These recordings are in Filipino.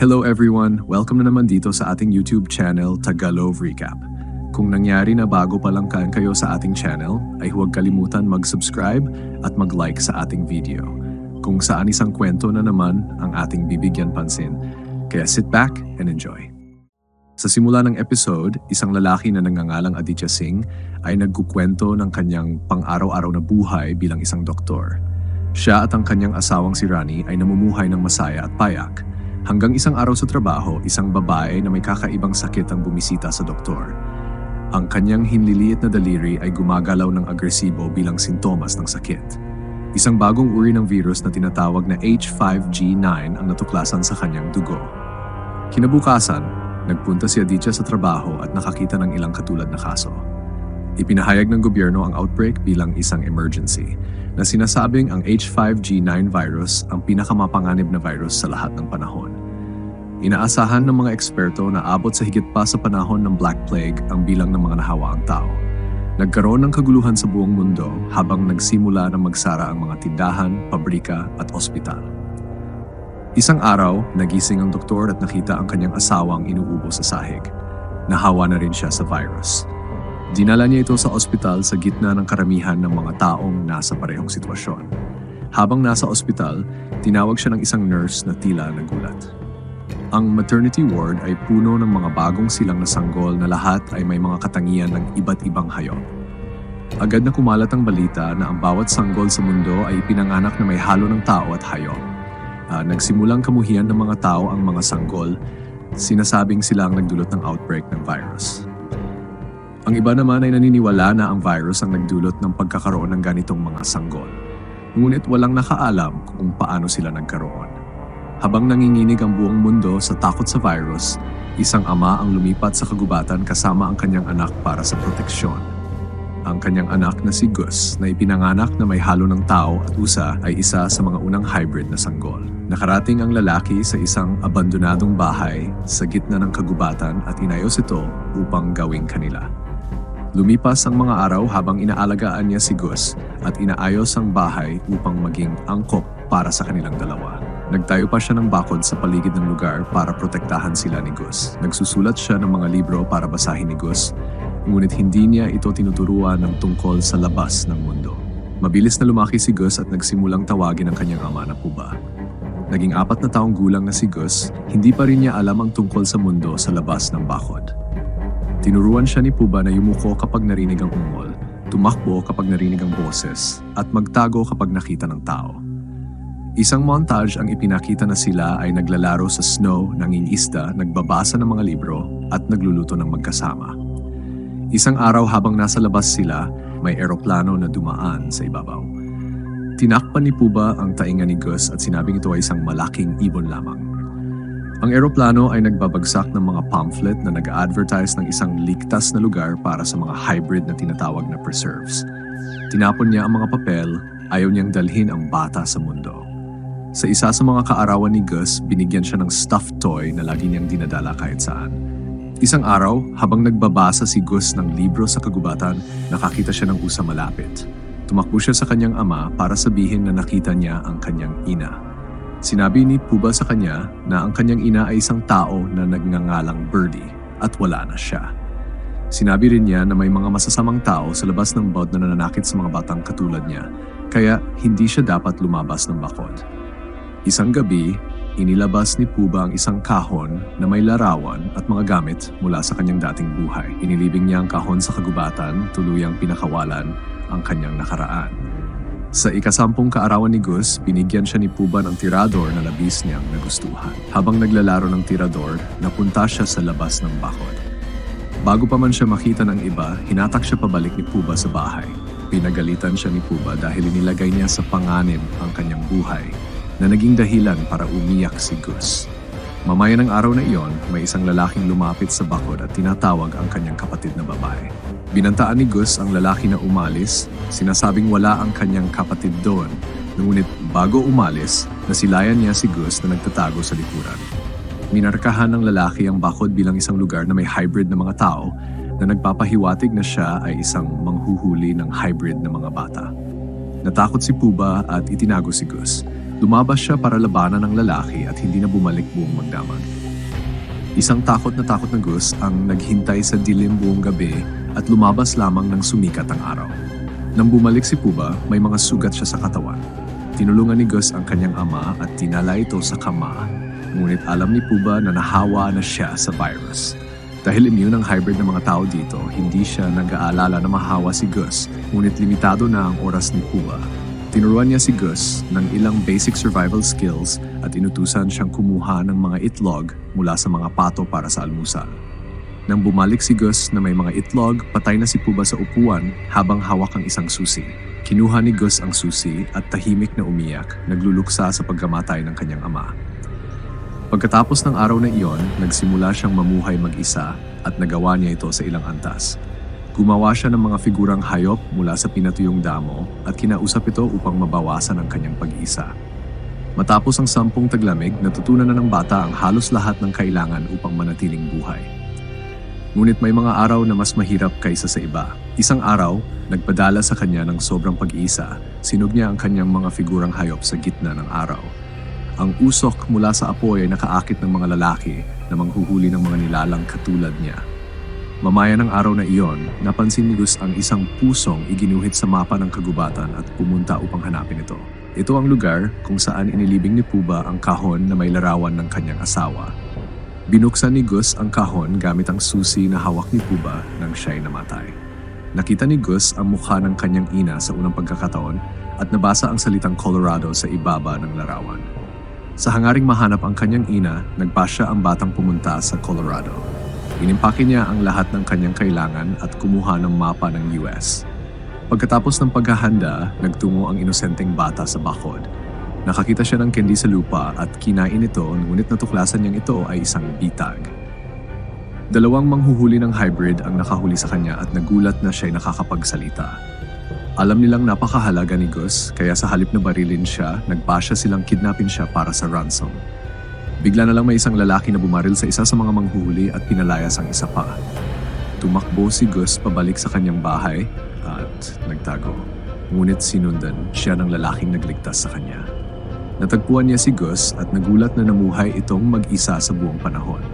Hello everyone! Welcome na naman dito sa ating YouTube channel, Tagalog Recap. Kung nangyari na bago pa lang kayo sa ating channel, ay huwag kalimutan mag-subscribe at mag-like sa ating video. Kung saan isang kwento na naman ang ating bibigyan pansin. Kaya sit back and enjoy. Sa simula ng episode, isang lalaki na nangangalang Aditya Singh ay nagkukwento ng kanyang pang-araw-araw na buhay bilang isang doktor. Siya at ang kanyang asawang si Rani ay namumuhay ng masaya at payak. Hanggang isang araw sa trabaho, isang babae na may kakaibang sakit ang bumisita sa doktor. Ang kanyang hinliliit na daliri ay gumagalaw ng agresibo bilang sintomas ng sakit. Isang bagong uri ng virus na tinatawag na H5G9 ang natuklasan sa kanyang dugo. Kinabukasan, nagpunta si Aditya sa trabaho at nakakita ng ilang katulad na kaso. Ipinahayag ng gobyerno ang outbreak bilang isang emergency na sinasabing ang H5G9 virus ang pinakamapanganib na virus sa lahat ng panahon. Inaasahan ng mga eksperto na abot sa higit pa sa panahon ng Black Plague ang bilang ng mga nahawaang tao. Nagkaroon ng kaguluhan sa buong mundo habang nagsimula na magsara ang mga tindahan, pabrika at ospital. Isang araw, nagising ang doktor at nakita ang kanyang asawang inuubo sa sahig. Nahawa na rin siya sa virus. Dinala niya ito sa ospital sa gitna ng karamihan ng mga taong nasa parehong sitwasyon. Habang nasa ospital, tinawag siya ng isang nurse na tila nagulat. Ang maternity ward ay puno ng mga bagong silang na sanggol na lahat ay may mga katangian ng iba't ibang hayop. Agad na kumalat ang balita na ang bawat sanggol sa mundo ay pinanganak na may halo ng tao at hayop. Nagsimulang kamuhian ng mga tao ang mga sanggol, sinasabing sila ang nagdulot ng outbreak ng virus. Ang iba naman ay naniniwala na ang virus ang nagdulot ng pagkakaroon ng ganitong mga sanggol. Ngunit walang nakaalam kung paano sila nagkaroon. Habang nanginginig ang buong mundo sa takot sa virus, isang ama ang lumipat sa kagubatan kasama ang kanyang anak para sa proteksyon. Ang kanyang anak na si Gus na ipinanganak na may halo ng tao at usa ay isa sa mga unang hybrid na sanggol. Nakarating ang lalaki sa isang abandonadong bahay sa gitna ng kagubatan at inayos ito upang gawing kanila. Lumipas ang mga araw habang inaalagaan niya si Gus at inaayos ang bahay upang maging angkop para sa kanilang dalawa. Nagtayo pa siya ng bakod sa paligid ng lugar para protektahan sila ni Gus. Nagsusulat siya ng mga libro para basahin ni Gus, ngunit hindi niya ito tinuturuan ng tungkol sa labas ng mundo. Mabilis na lumaki si Gus at nagsimulang tawagin ang kanyang ama na Puba. Naging 4 na taong gulang na si Gus, hindi pa rin niya alam ang tungkol sa mundo sa labas ng bakod. Tinuruan siya ni Puba na yumuko kapag narinig ang ungol, tumakbo kapag narinig ang boses, at magtago kapag nakita ng tao. Isang montage ang ipinakita na sila ay naglalaro sa snow, nangingisda, nagbabasa ng mga libro, at nagluluto ng magkasama. Isang araw habang nasa labas sila, may eroplano na dumaan sa ibabaw. Tinakpan ni Puba ang tainga ni Gus at sinabing ito ay isang malaking ibon lamang. Ang eroplano ay nagbabagsak ng mga pamphlet na nag-a-advertise ng isang ligtas na lugar para sa mga hybrid na tinatawag na preserves. Tinapon niya ang mga papel, ayaw niyang dalhin ang bata sa mundo. Sa isa sa mga kaarawan ni Gus, binigyan siya ng stuffed toy na lagi niyang dinadala kahit saan. Isang araw, habang nagbabasa si Gus ng libro sa kagubatan, nakakita siya ng usa malapit. Tumakbo siya sa kanyang ama para sabihin na nakita niya ang kanyang ina. Sinabi ni Puba sa kanya na ang kanyang ina ay isang tao na nagngangalang Birdie at wala na siya. Sinabi rin niya na may mga masasamang tao sa labas ng bawd na nananakit sa mga batang katulad niya, kaya hindi siya dapat lumabas ng bakod. Isang gabi, inilabas ni Puba ang isang kahon na may larawan at mga gamit mula sa kanyang dating buhay. Inilibing niya ang kahon sa kagubatan, tuluyang pinakawalan ang kanyang nakaraan. Sa ika-10 kaarawan ni Gus, binigyan siya ni Puba ng tirador na labis niyang nagustuhan. Habang naglalaro ng tirador, napunta siya sa labas ng bakod. Bago pa man siya makita ng iba, hinatak siya pabalik ni Puba sa bahay. Pinagalitan siya ni Puba dahil inilagay niya sa panganib ang kanyang buhay na naging dahilan para umiyak si Gus. Mamaya ng araw na iyon, may isang lalaking lumapit sa bakod at tinatawag ang kanyang kapatid na babae. Binantaan ni Gus ang lalaki na umalis, sinasabing wala ang kanyang kapatid doon. Ngunit bago umalis, nasilayan niya si Gus na nagtatago sa likuran. Minarkahan ng lalaki ang bakod bilang isang lugar na may hybrid na mga tao na nagpapahiwatig na siya ay isang manghuhuli ng hybrid na mga bata. Natakot si Puba at itinago si Gus. Lumabas siya para labanan ng lalaki at hindi na bumalik buong magdamag. Isang takot na Gus ang naghintay sa dilim buong gabi at lumabas lamang nang sumikat ang araw. Nang bumalik si Puba, may mga sugat siya sa katawan. Tinulungan ni Gus ang kanyang ama at tinala ito sa kama. Ngunit alam ni Puba na nahawa na siya sa virus. Dahil immune ang hybrid ng mga tao dito, hindi siya nag-aalala na mahawa si Gus, ngunit limitado na ang oras ni Puba. Tinuruan niya si Gus ng ilang basic survival skills at inutusan siyang kumuha ng mga itlog mula sa mga pato para sa almusal. Nang bumalik si Gus na may mga itlog, patay na si Puba sa upuan habang hawak ang isang susi. Kinuha ni Gus ang susi at tahimik na umiyak, nagluluksa sa pagkamatay ng kanyang ama. Pagkatapos ng araw na iyon, nagsimula siyang mamuhay mag-isa at nagawa niya ito sa ilang antas. Gumawa siya ng mga figurang hayop mula sa pinatuyong damo at kinausap ito upang mabawasan ang kanyang pag-isa. Matapos ang 10 taglamig, natutunan na ng bata ang halos lahat ng kailangan upang manatiling buhay. Ngunit may mga araw na mas mahirap kaysa sa iba. Isang araw, nagpadala sa kanya ng sobrang pag-iisa, sinog niya ang kanyang mga figurang hayop sa gitna ng araw. Ang usok mula sa apoy ay nakaakit ng mga lalaki na manghuhuli ng mga nilalang katulad niya. Mamaya ng araw na iyon, napansin ni Gus ang isang pusong iginuhit sa mapa ng kagubatan at pumunta upang hanapin ito. Ito ang lugar kung saan inilibing ni Puba ang kahon na may larawan ng kanyang asawa. Binuksan ni Gus ang kahon gamit ang susi na hawak ni Puba nang siya'y namatay. Nakita ni Gus ang mukha ng kanyang ina sa unang pagkakataon at nabasa ang salitang Colorado sa ibaba ng larawan. Sa hangaring mahanap ang kanyang ina, nagpasya ang batang pumunta sa Colorado. Inimpake niya ang lahat ng kanyang kailangan at kumuha ng mapa ng US. Pagkatapos ng paghahanda, nagtungo ang inosenteng bata sa bakod. Nakakita siya ng candy sa lupa at kinain ito, ngunit natuklasan niyang ito ay isang bitag. Dalawang manghuhuli ng hybrid ang nakahuli sa kanya at nagulat na siya'y nakakapagsalita. Alam nilang napakahalaga ni Gus, kaya sa halip na barilin siya, nagpasya silang kidnapin siya para sa ransom. Bigla na lang may isang lalaki na bumaril sa isa sa mga manghuhuli at pinalayas ang isa pa. Tumakbo si Gus pabalik sa kanyang bahay at nagtago. Ngunit sinundan siya ng lalaking nagligtas sa kanya. Natagpuan niya si Gus at nagulat na namuhay itong mag-isa sa buong panahon.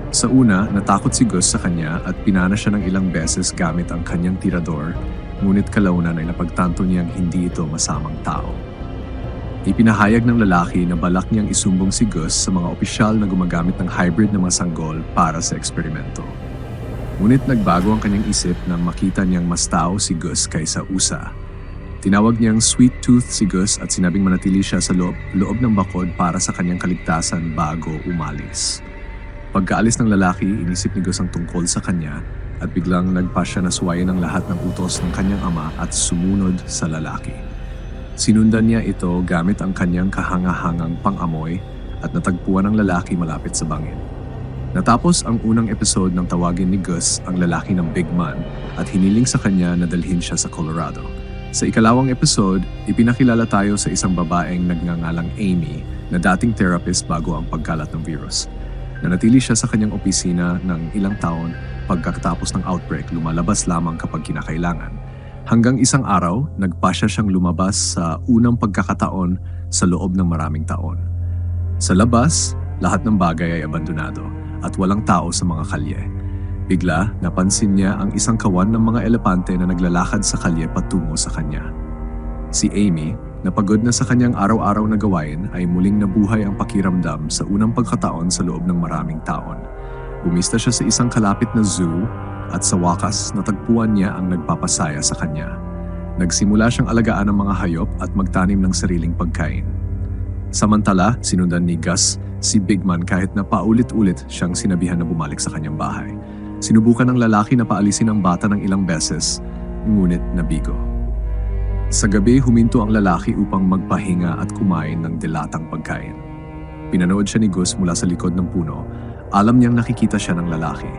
Sa una, natakot si Gus sa kanya at pinana siya ng ilang beses gamit ang kanyang tirador, ngunit kalaunan ay napagtanto niyang hindi ito masamang tao. Ipinahayag ng lalaki na balak niyang isumbong si Gus sa mga opisyal na gumagamit ng hybrid na mga sanggol para sa eksperimento. Ngunit nagbago ang kanyang isip nang makita niyang mas tao si Gus kaysa usa. Tinawag niyang sweet tooth si Gus at sinabing manatili siya sa loob ng bakod para sa kanyang kaligtasan bago umalis. Pagkaalis ng lalaki, inisip ni Gus ang tungkol sa kanya at biglang nagpasya na suwayin ang lahat ng utos ng kanyang ama at sumunod sa lalaki. Sinundan niya ito gamit ang kanyang kahangahangang pang-amoy at natagpuan ng lalaki malapit sa bangin. Natapos ang unang episode ng tawagin ni Gus ang lalaki ng Big Man at hiniling sa kanya na dalhin siya sa Colorado. Sa ikalawang episode, ipinakilala tayo sa isang babaeng nagngangalang Amy na dating therapist bago ang pagkalat ng virus. Nanatili siya sa kanyang opisina ng ilang taon pagkatapos ng outbreak, lumalabas lamang kapag kinakailangan. Hanggang isang araw, nagpasya siyang lumabas sa unang pagkakataon sa loob ng maraming taon. Sa labas, lahat ng bagay ay abandonado at walang tao sa mga kalye. Bigla, napansin niya ang isang kawan ng mga elepante na naglalakad sa kalye patungo sa kanya. Si Amy, na pagod na sa kanyang araw-araw na gawain, ay muling nabuhay ang pakiramdam sa unang pagkataon sa loob ng maraming taon. Bumista siya sa isang kalapit na zoo at sa wakas natagpuan niya ang nagpapasaya sa kanya. Nagsimula siyang alagaan ng mga hayop at magtanim ng sariling pagkain. Samantala, sinundan ni Gus si Big Man kahit na paulit-ulit siyang sinabihan na bumalik sa kanyang bahay. Sinubukan ng lalaki na paalisin ang bata ng ilang beses, ngunit nabigo. Sa gabi, huminto ang lalaki upang magpahinga at kumain ng dilatang pagkain. Pinanood siya ni Gus mula sa likod ng puno. Alam niyang nakikita siya ng lalaki.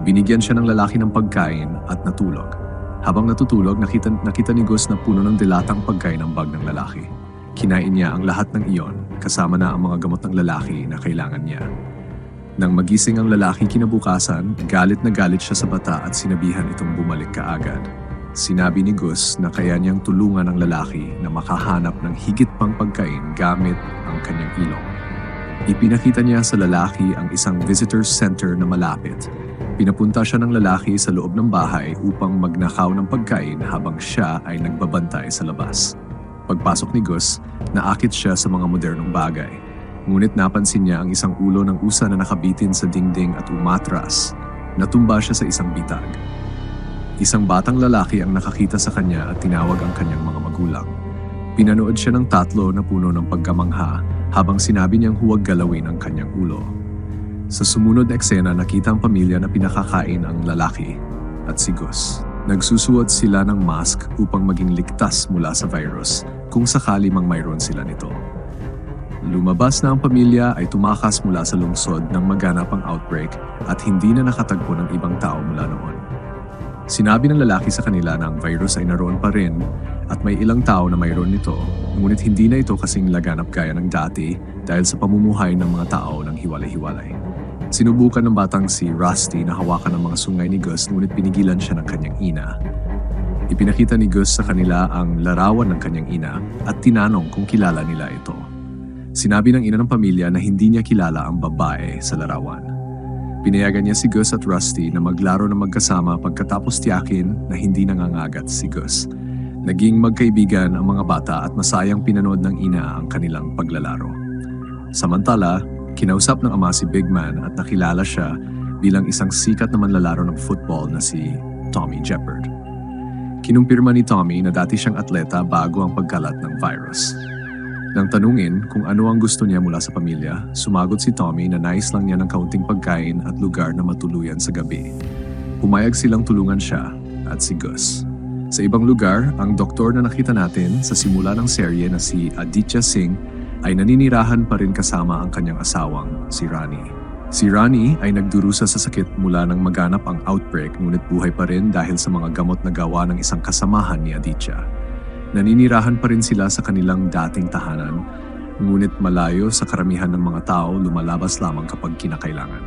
Binigyan siya ng lalaki ng pagkain at natulog. Habang natutulog, nakita ni Gus na puno ng dilatang pagkain ang bag ng lalaki. Kinain niya ang lahat ng iyon, kasama na ang mga gamot ng lalaki na kailangan niya. Nang magising ang lalaki kinabukasan, galit na galit siya sa bata at sinabihan itong bumalik kaagad. Sinabi ni Gus na kaya niyang tulungan ang lalaki na makahanap ng higit pang pagkain gamit ang kanyang ilong. Ipinakita niya sa lalaki ang isang visitor center na malapit. Pinapunta siya ng lalaki sa loob ng bahay upang magnakaw ng pagkain habang siya ay nagbabantay sa labas. Pagpasok ni Gus, naakit siya sa mga modernong bagay. Ngunit napansin niya ang isang ulo ng usa na nakabitin sa dingding at umatras. Natumba siya sa isang bitag. Isang batang lalaki ang nakakita sa kanya at tinawag ang kanyang mga magulang. Pinanood siya ng tatlo na puno ng pagkamangha habang sinabi niyang huwag galawin ang kanyang ulo. Sa sumunod na eksena, nakita ang pamilya na pinakakain ang lalaki at si Gus. Nagsusuot sila ng mask upang maging ligtas mula sa virus kung sakali mang mayroon sila nito. Lumabas na ang pamilya ay tumakas mula sa lungsod nang maganap ang outbreak at hindi na nakatagpo ng ibang tao mula noon. Sinabi ng lalaki sa kanila na ang virus ay naroon pa rin at may ilang tao na mayroon nito, ngunit hindi na ito kasing laganap gaya ng dati dahil sa pamumuhay ng mga tao ng hiwalay-hiwalay. Sinubukan ng batang si Rusty na hawakan ang mga sungay ni Gus ngunit pinigilan siya ng kanyang ina. Ipinakita ni Gus sa kanila ang larawan ng kanyang ina at tinanong kung kilala nila ito. Sinabi ng ina ng pamilya na hindi niya kilala ang babae sa larawan. Pinayagan niya si Gus at Rusty na maglaro na magkasama pagkatapos tiyakin na hindi nangangagat si Gus. Naging magkaibigan ang mga bata at masayang pinanood ng ina ang kanilang paglalaro. Samantala, kinausap ng ama si Big Man at nakilala siya bilang isang sikat na manlalaro ng football na si Tommy Jeppard. Kinumpirma ni Tommy na dati siyang atleta bago ang pagkalat ng virus. Nang tanungin kung ano ang gusto niya mula sa pamilya, sumagot si Tommy na nais lang niya ng kaunting pagkain at lugar na matuluyan sa gabi. Pumayag silang tulungan siya at si Gus. Sa ibang lugar, ang doktor na nakita natin sa simula ng serye na si Aditya Singh ay naninirahan pa rin kasama ang kanyang asawang, si Rani. Si Rani ay nagdurusa sa sakit mula nang maganap ang outbreak ngunit buhay pa rin dahil sa mga gamot na gawa ng isang kasamahan ni Aditya. Naninirahan pa rin sila sa kanilang dating tahanan, ngunit malayo sa karamihan ng mga tao lumalabas lamang kapag kinakailangan.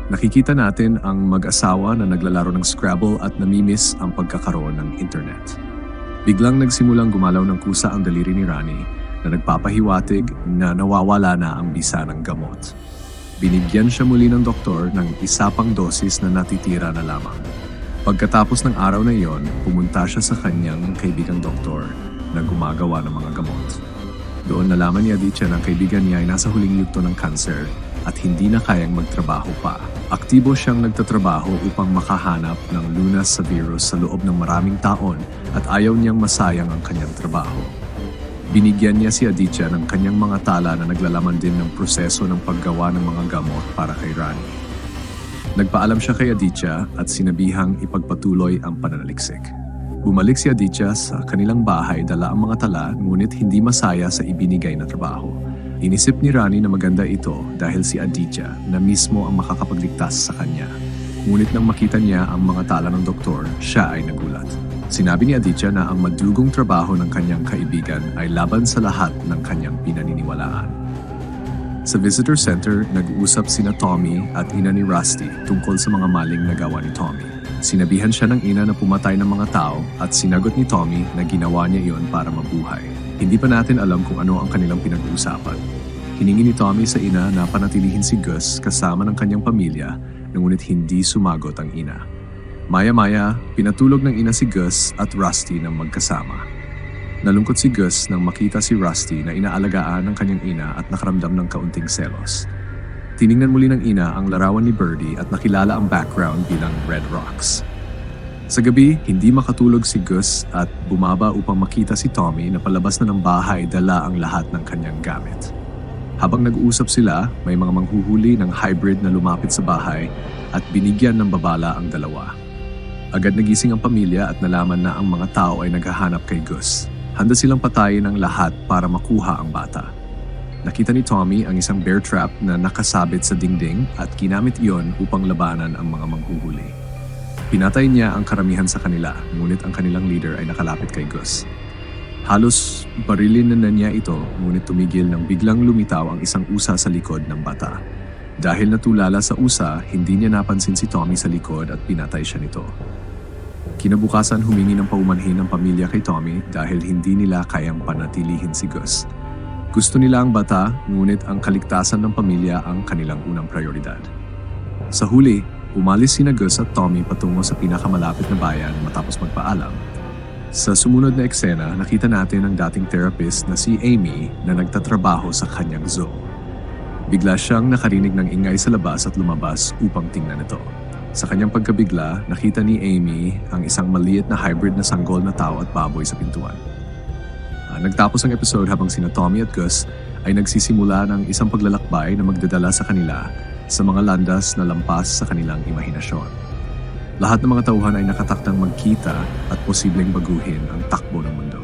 Nakikita natin ang mag-asawa na naglalaro ng Scrabble at namimiss ang pagkakaroon ng internet. Biglang nagsimulang gumalaw ng kusa ang daliri ni Rani na nagpapahiwatig na nawawala na ang bisa ng gamot. Binigyan siya muli ng doktor ng isa pang dosis na natitira na lamang. Pagkatapos ng araw na iyon, pumunta siya sa kanyang kaibigang doktor na gumagawa ng mga gamot. Doon nalaman ni Aditya na ang kaibigan niya ay nasa huling yugto ng kanser at hindi na kayang magtrabaho pa. Aktibo siyang nagtatrabaho upang makahanap ng lunas sa virus sa loob ng maraming taon at ayaw niyang masayang ang kanyang trabaho. Binigyan niya si Aditya ng kanyang mga tala na naglalaman din ng proseso ng paggawa ng mga gamot para kay Rani. Nagpaalam siya kay Aditya at sinabihang ipagpatuloy ang pananaliksik. Bumalik si Aditya sa kanilang bahay dala ang mga tala ngunit hindi masaya sa ibinigay na trabaho. Inisip ni Rani na maganda ito dahil si Aditya na mismo ang makakapagligtas sa kanya. Ngunit nang makita niya ang mga tala ng doktor, siya ay nagulat. Sinabi ni Aditya na ang madugong trabaho ng kanyang kaibigan ay laban sa lahat ng kanyang pinaniniwalaan. Sa visitor center, nag-uusap sina Tommy at ina ni Rusty tungkol sa mga maling nagawa ni Tommy. Sinabihan siya ng ina na pumatay ng mga tao at sinagot ni Tommy na ginawa niya iyon para mabuhay. Hindi pa natin alam kung ano ang kanilang pinag-uusapan. Hiningi ni Tommy sa ina na panatilihin si Gus kasama ng kanyang pamilya, ngunit hindi sumagot ang ina. Maya-maya, pinatulog ng ina si Gus at Rusty ng magkasama. Nalungkot si Gus nang makita si Rusty na inaalagaan ng kanyang ina at nakaramdam ng kaunting selos. Tiningnan muli ng ina ang larawan ni Birdie at nakilala ang background bilang Red Rocks. Sa gabi, hindi makatulog si Gus at bumaba upang makita si Tommy na palabas na ng bahay dala ang lahat ng kanyang gamit. Habang nag-uusap sila, may mga manghuhuli ng hybrid na lumapit sa bahay at binigyan ng babala ang dalawa. Agad nagising ang pamilya at nalaman na ang mga tao ay naghahanap kay Gus. Handa silang patayin ang lahat para makuha ang bata. Nakita ni Tommy ang isang bear trap na nakasabit sa dingding at ginamit iyon upang labanan ang mga manghuhuli. Pinatay niya ang karamihan sa kanila, ngunit ang kanilang leader ay nakalapit kay Gus. Halos barilin na niya ito, ngunit tumigil nang biglang lumitaw ang isang usa sa likod ng bata. Dahil natulala sa usa, hindi niya napansin si Tommy sa likod at pinatay siya nito. Kinabukasan humingi ng paumanhin ng pamilya kay Tommy dahil hindi nila kayang panatilihin si Gus. Gusto nila ang bata, ngunit ang kaligtasan ng pamilya ang kanilang unang prioridad. Sa huli, umalis sina Gus at Tommy patungo sa pinakamalapit na bayan matapos magpaalam. Sa sumunod na eksena, nakita natin ang dating therapist na si Amy na nagtatrabaho sa kanyang zoo. Bigla siyang nakarinig ng ingay sa labas at lumabas upang tingnan ito. Sa kanyang pagkabigla, nakita ni Amy ang isang maliit na hybrid na sanggol na tao at baboy sa pintuan. Nagtapos ang episode habang sina Tommy at Gus ay nagsisimula ng isang paglalakbay na magdadala sa kanila sa mga landas na lampas sa kanilang imahinasyon. Lahat ng mga tauhan ay nakatakdang magkita at posibleng baguhin ang takbo ng mundo.